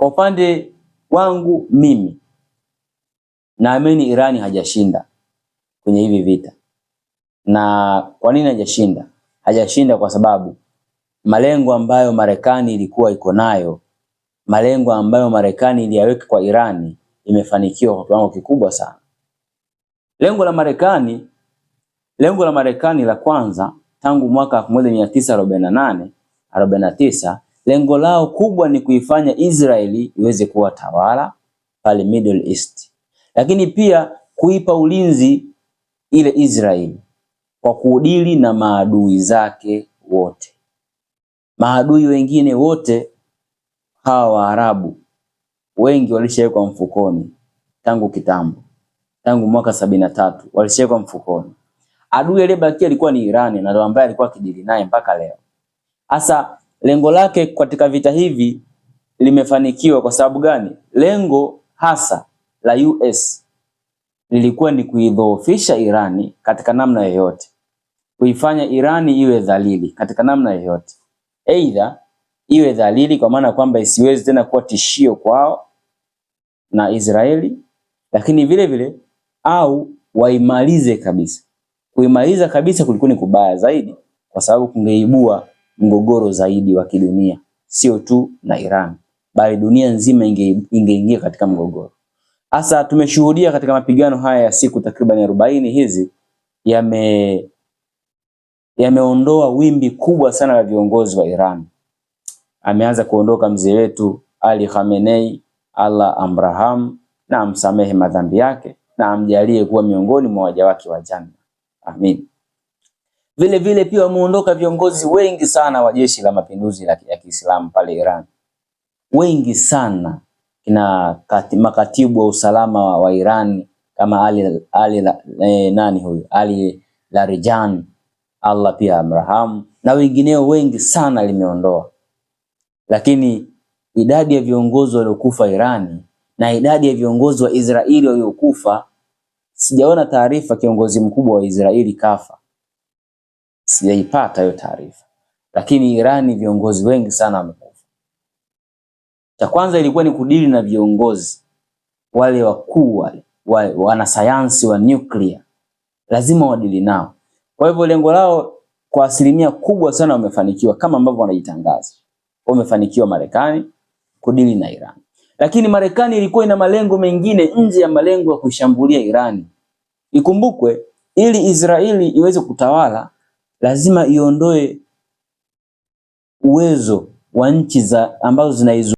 Kwa upande wangu mimi naamini Irani hajashinda kwenye hivi vita. Na kwa nini hajashinda? Hajashinda kwa sababu malengo ambayo Marekani ilikuwa iko nayo, malengo ambayo Marekani iliyaweka kwa Irani imefanikiwa kwa kiwango kikubwa sana. Lengo la Marekani la kwanza tangu mwaka 1949, lengo lao kubwa ni kuifanya Israeli iweze kuwa tawala pale Middle East. Lakini pia kuipa ulinzi ile Israeli kwa kudili na maadui zake wote. Maadui wengine wote hawa Waarabu wengi walishawekwa mfukoni tangu kitambo. Tangu mwaka 73 walishawekwa mfukoni. Adui aliyebakia alikuwa ni Irani, na ndio ambaye alikuwa akidili naye mpaka leo. Hasa lengo lake katika vita hivi limefanikiwa kwa sababu gani? Lengo hasa la US lilikuwa ni kuidhoofisha Irani katika namna yoyote, kuifanya Irani iwe dhalili katika namna yoyote. Aidha iwe dhalili kwa maana kwamba isiwezi tena kuwa tishio kwao na Israeli, lakini vile vile au waimalize kabisa. Kuimaliza kabisa kulikuwa ni kubaya zaidi, kwa sababu kungeibua mgogoro zaidi wa kidunia, sio tu na Iran, bali dunia nzima ingeingia katika mgogoro. Hasa tumeshuhudia katika mapigano haya ya siku takriban 40 hizi yameondoa wimbi kubwa sana la viongozi wa Iran. Ameanza kuondoka mzee wetu Ali Khamenei, Allah amraham na amsamehe madhambi yake na amjalie kuwa miongoni mwa waja wake wa janna. Amin. Vile vile pia wameondoka viongozi wengi sana wa jeshi la mapinduzi ya Kiislamu pale Iran. Wengi sana, kina makatibu wa usalama wa Iran kama Ali Larijani, Allah pia amrahamu, na wengineo wengi sana limeondoa. Lakini idadi ya viongozi waliokufa Irani na idadi ya viongozi wa Israeli waliokufa, sijaona taarifa kiongozi mkubwa wa Israeli kafa. Sijaipata hiyo taarifa. Lakini Irani viongozi wengi sana wamekufa. Cha kwanza ilikuwa ni kudili na viongozi wale wakuu, wale wanasayansi wa nuclear, lazima wadili nao. Kwa hivyo lengo lao kwa asilimia kubwa sana wamefanikiwa, kama ambavyo wanajitangaza. Wamefanikiwa Marekani kudili na Iran. Lakini Marekani ilikuwa ina malengo mengine nje ya malengo ya kushambulia Irani. Ikumbukwe, ili Israeli iweze kutawala lazima iondoe uwezo wa nchi ambazo zinaizu